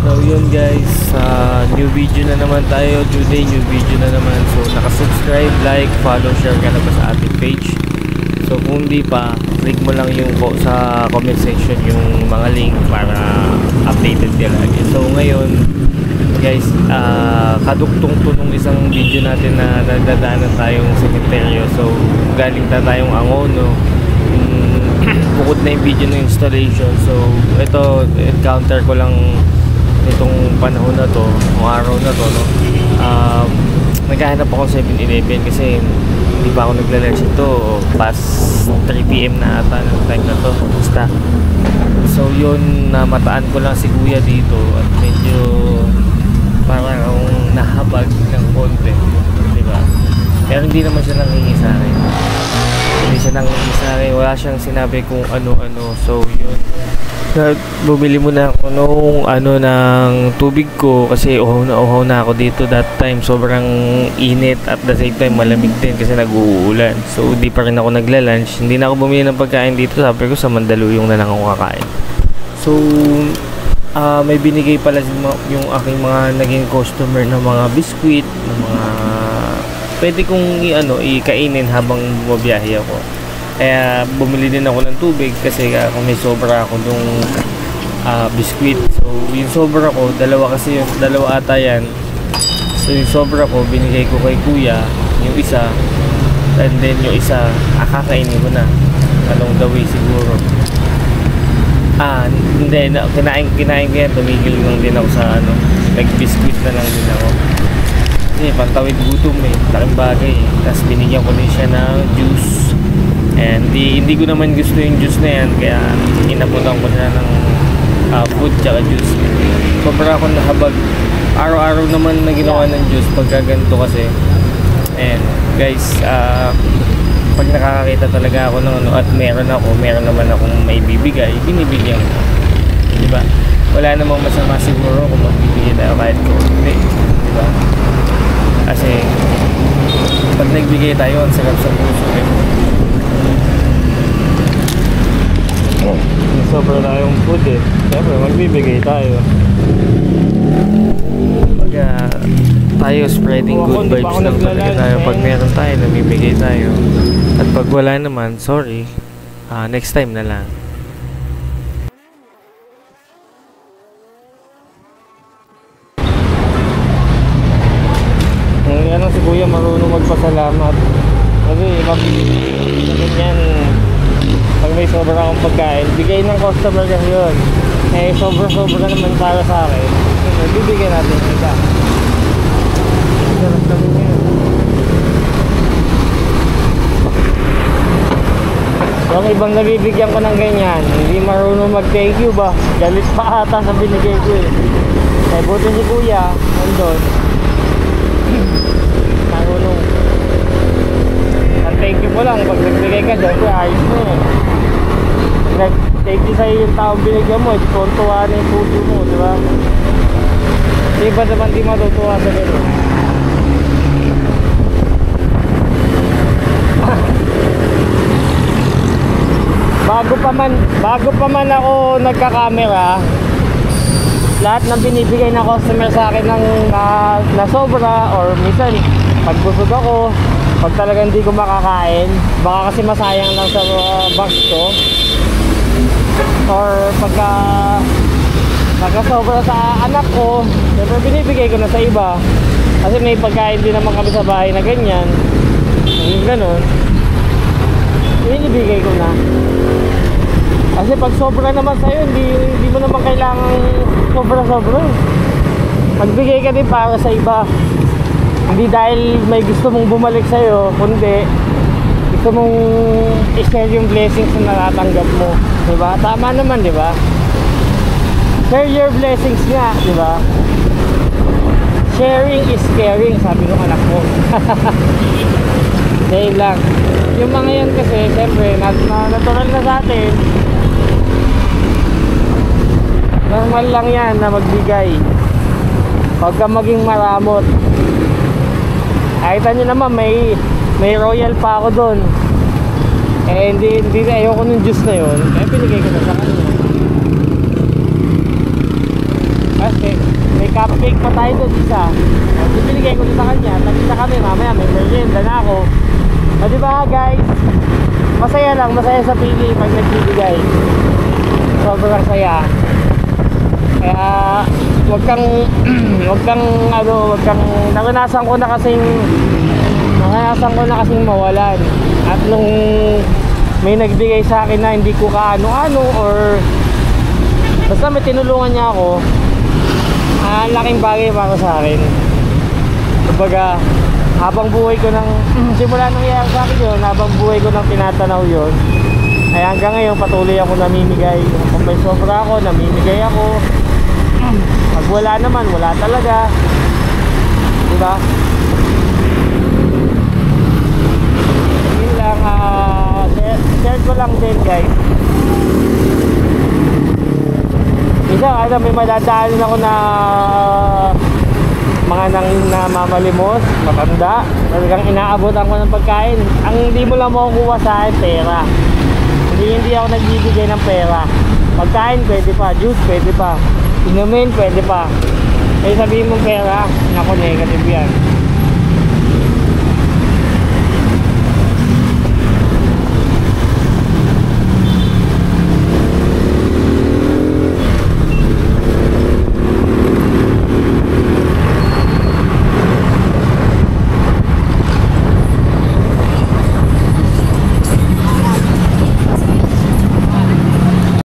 So yun guys, new video na naman tayo today, new video na naman. So naka-subscribe, like, follow, share ka na ba sa ating page? So kung di pa, click mo lang yung sa comment section yung mga link para updated ka lagi. So ngayon guys, kaduktong to nung isang video natin na nagdadaanan tayong sementeryo. So galing tayong Angono, bukod na yung video ng installation. So ito, encounter ko lang itong panahon na to, o araw na to, no? Naghahanap ako sa 7-Eleven kasi hindi pa ako nagla-lunch ito, past 3 PM na ata ng time na to. Basta so yun, namataan ko lang si kuya dito at medyo parang nahabag ng konti, diba? Pero hindi naman siya nanghingi sa akin, hindi siya nanghingi sa akin, wala siyang sinabi kung ano-ano. So yun, bumili muna ako nung ng tubig ko kasi uhaw na ako dito that time. Sobrang init at the same time malamig din kasi nag-uulan. So hindi pa rin ako nagla-lunch, hindi na ako bumili ng pagkain dito. Sabi ko sa Mandaluyong na lang ako kakain. So may binigay pala yung aking mga naging customer ng mga biskwit, ng mga pwede kong ikainin habang bumabiyahe ako. Kaya bumili din ako ng tubig kasi kung may sobra ako nung biskwit. So yung sobra ko, dalawa ata yan. So yung sobra ko, binigay ko kay kuya, yung isa, and then yung isa, kakainin ko na along the way siguro. Hindi, kinain ko yan, tumigil lang din ako sa nag-biskwit na lang din ako. Kasi pantawid gutom laking bagay Tapos binigyan ko din siya ng juice. And hindi ko naman gusto yung juice na yan, kaya inapunan ko siya ng food tsaka juice. Sobra akong nahabag. Araw-araw naman na ginawa ng juice pagka ganito kasi. And guys, pag nakakakita talaga ako ng at meron naman akong may bibigay, binibigyan ko, diba? Wala namang masama siguro kung magbibigay tayo kahit ko hindi, diba? Kasi pag nagbigay tayo, ang sarap sa puso sobra tayong food siyempre magbibigay tayo. Pag tayo spreading good vibes lang talaga tayo. Pag meron tayo, namimigay tayo. At pag wala naman, sorry, next time na lang. Ngayon si kuya marunong magpasalamat kasi ganyan. Pag may sobra akong pagkain, bigay ng customer kasi yun. Sobra naman para sa akin, bibigyan natin yung iba. Sarap naman yun. Yung ibang nabibigyan ko ng ganyan, hindi marunong mag thank you ba? Galit pa ata sa binigay ko buti si kuya nandun, marunong. Ang thank you mo lang pag nagbigay ka dyan, ayos mo nag-thank you sa'yo yung taong binigyan mo, tuwa na yung puso mo, diba? Diba naman di matutuwa sa gano'n? Bago pa man ako nagka-camera, lahat ng binibigay ng customer sa akin ng nasobra, or minsan pag busog ako, pag talagang hindi ko makakain, baka kasi masayang lang sa box ko, or pagka sobra sa anak ko, siyempre binibigay ko na sa iba kasi may pagkain din naman kami sa bahay na ganyan, yung ganun, binibigay ko na. Kasi pag sobra naman sa'yo, hindi mo naman kailangan sobra-sobra. Magbigay ka din para sa iba, hindi dahil may gusto mong bumalik sa'yo, kundi gusto mong i-share yung blessings na natatanggap mo, diba? Tama naman, diba? Share your blessings nga, diba? Sharing is caring, sabi ng anak ko. Dahil lang yung mga yan kasi, siyempre natural na sa atin, normal lang yan na magbigay. Huwag ka maging maramot. Kahit nyo naman may royal pa ako doon, hindi ayoko nung juice na yun, kaya pinigay ko na sa kanya. Kasi cake pa tayo doon isa. Binigay ko doon sa kanya, tagisa kami, mamaya may merienda na ako. O diba guys, masaya lang, masaya sa pili pag nagbibigay. Sobrang saya. Kaya wag kang naranasan ko na kasing mawalan. At nung may nagbigay sa akin na hindi ko kaano-ano or basta may tinulungan niya ako, laking bagay para sa akin. Kumbaga, habang buhay ko nang simula nang nangyayari sa akin yun, habang buhay ko nang tinatanaw yun, ay hanggang ngayon patuloy ako namimigay. Kung may sobra ako, namimigay ako. Pag wala naman, wala talaga. Diba? Yun lang, share ko lang din guys. Isa, may madadaanan ako na mga namamalimos, matanda. Talagang inaabotan ko ng pagkain. Ang hindi mo lang makukuha sa akin, pera. Hindi ako nagbibigay ng pera. Pagkain, pwede pa. Juice, pwede pa. Inumin, pwede pa. Eh sabihin mong pera, naku, negative yan.